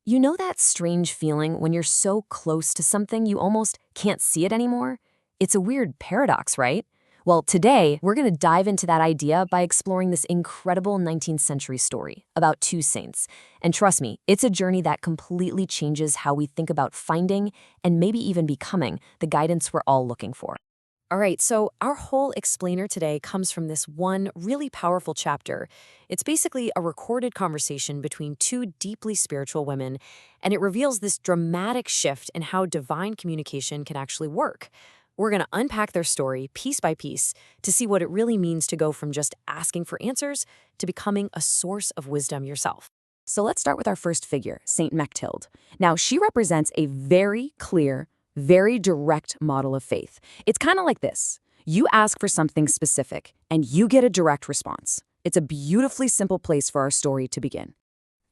You know that strange feeling when you're so close to something you almost can't see it anymore? It's a weird paradox, right? Well, today, we're going to dive into that idea by exploring this incredible 19th century story about two saints. And trust me, it's a journey that completely changes how we think about finding and maybe even becoming the guidance we're all looking for. All right, so our whole explainer today comes from this one really powerful chapter. It's basically a recorded conversation between two deeply spiritual women, and it reveals this dramatic shift in how divine communication can actually work. We're going to unpack their story piece by piece to see what it really means to go from just asking for answers to becoming a source of wisdom yourself. So let's start with our first figure, Saint Mechtild. Now, she represents a very clear, very direct model of faith. It's kind of like this. You ask for something specific, and you get a direct response. It's a beautifully simple place for our story to begin.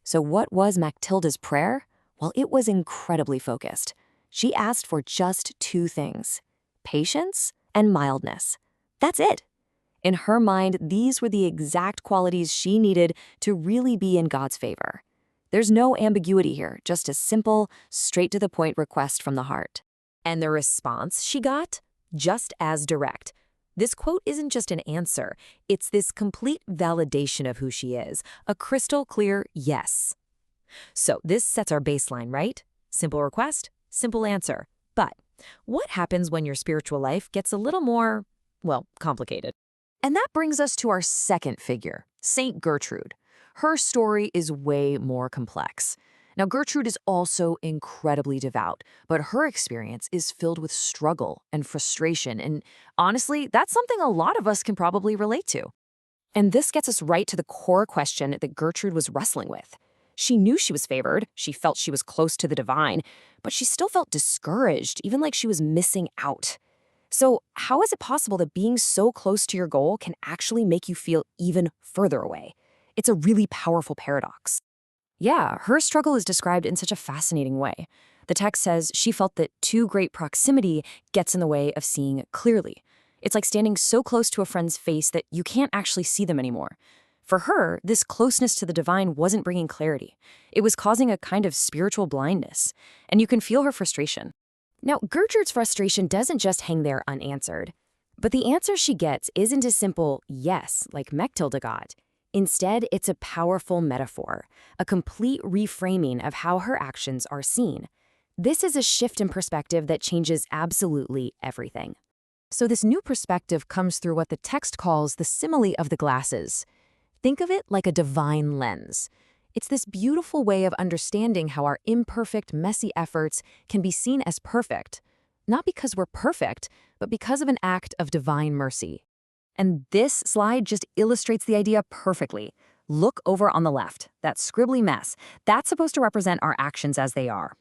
So what was Mechtilda's prayer? Well, it was incredibly focused. She asked for just two things: patience and mildness. That's it. In her mind, these were the exact qualities she needed to really be in God's favor. There's no ambiguity here, just a simple, straight-to-the-point request from the heart. And the response she got? Just as direct. This quote isn't just an answer, it's this complete validation of who she is, a crystal clear yes. So this sets our baseline, right? Simple request, simple answer. But what happens when your spiritual life gets a little more, well, complicated? And that brings us to our second figure, Saint Gertrude. Her story is way more complex. Now, Gertrude is also incredibly devout, but her experience is filled with struggle and frustration, and honestly, that's something a lot of us can probably relate to. And this gets us right to the core question that Gertrude was wrestling with. She knew she was favored, she felt she was close to the divine, but she still felt discouraged, even like she was missing out. So, how is it possible that being so close to your goal can actually make you feel even further away? It's a really powerful paradox. Yeah, her struggle is described in such a fascinating way. The text says she felt that too great proximity gets in the way of seeing clearly. It's like standing so close to a friend's face that you can't actually see them anymore. For her, this closeness to the divine wasn't bringing clarity. It was causing a kind of spiritual blindness, and you can feel her frustration. Now, Gertrude's frustration doesn't just hang there unanswered. But the answer she gets isn't a simple yes, like Mechtilda got. Instead, it's a powerful metaphor, a complete reframing of how her actions are seen. This is a shift in perspective that changes absolutely everything. So this new perspective comes through what the text calls the simile of the glasses. Think of it like a divine lens. It's this beautiful way of understanding how our imperfect, messy efforts can be seen as perfect, not because we're perfect, but because of an act of divine mercy. And this slide just illustrates the idea perfectly. Look over on the left, that scribbly mess. That's supposed to represent our actions as they are,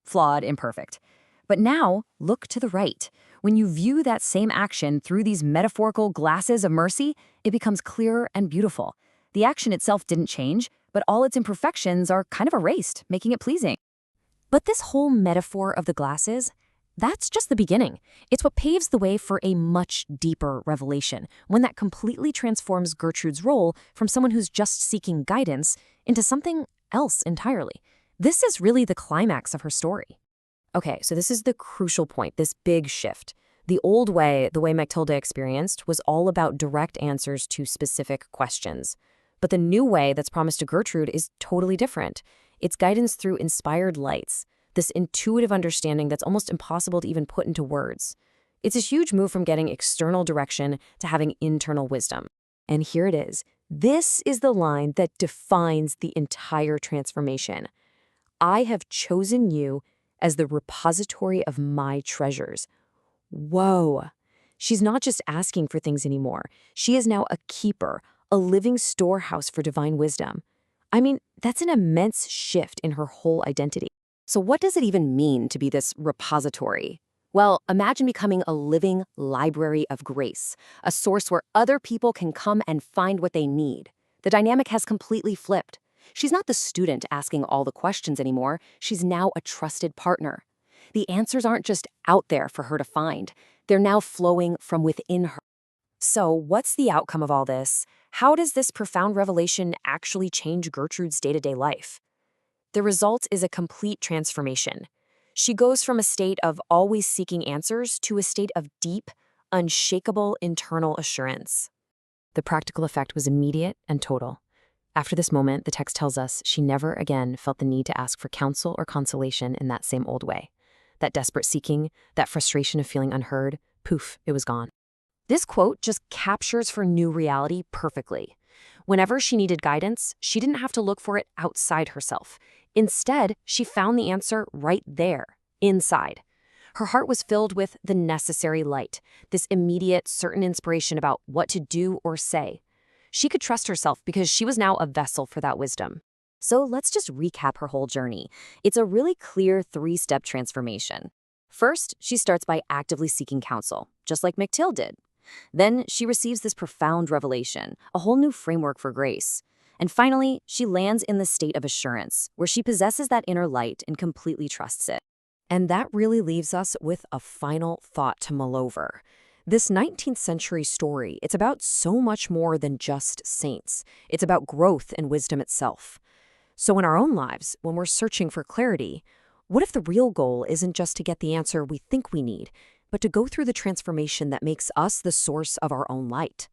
flawed, imperfect. But now, look to the right. When you view that same action through these metaphorical glasses of mercy, it becomes clearer and beautiful. The action itself didn't change, but all its imperfections are kind of erased, making it pleasing. But this whole metaphor of the glasses, that's just the beginning. It's what paves the way for a much deeper revelation, one that completely transforms Gertrude's role from someone who's just seeking guidance into something else entirely. This is really the climax of her story. Okay, so this is the crucial point, this big shift. The old way, the way Mechtilda experienced, was all about direct answers to specific questions. But the new way that's promised to Gertrude is totally different. It's guidance through inspired lights, this intuitive understanding that's almost impossible to even put into words. It's a huge move from getting external direction to having internal wisdom. And here it is. This is the line that defines the entire transformation. I have chosen you as the repository of my treasures. Whoa! She's not just asking for things anymore. She is now a keeper, a living storehouse for divine wisdom. I mean, that's an immense shift in her whole identity. So what does it even mean to be this repository? Well, imagine becoming a living library of grace, a source where other people can come and find what they need. The dynamic has completely flipped. She's not the student asking all the questions anymore. She's now a trusted partner. The answers aren't just out there for her to find. They're now flowing from within her. So what's the outcome of all this? How does this profound revelation actually change Gertrude's day-to-day life? The result is a complete transformation. She goes from a state of always seeking answers to a state of deep, unshakable internal assurance. The practical effect was immediate and total. After this moment, the text tells us she never again felt the need to ask for counsel or consolation in that same old way. That desperate seeking, that frustration of feeling unheard, poof, it was gone. This quote just captures her new reality perfectly. Whenever she needed guidance, she didn't have to look for it outside herself. Instead, she found the answer right there, inside. Her heart was filled with the necessary light, this immediate, certain inspiration about what to do or say. She could trust herself because she was now a vessel for that wisdom. So let's just recap her whole journey. It's a really clear 3-step transformation. First, she starts by actively seeking counsel, just like Mantelen did. Then she receives this profound revelation, a whole new framework for grace. And finally, she lands in the state of assurance, where she possesses that inner light and completely trusts it. And that really leaves us with a final thought to mull over. This 19th century story, it's about so much more than just saints. It's about growth and wisdom itself. So in our own lives, when we're searching for clarity, what if the real goal isn't just to get the answer we think we need, but to go through the transformation that makes us the source of our own light?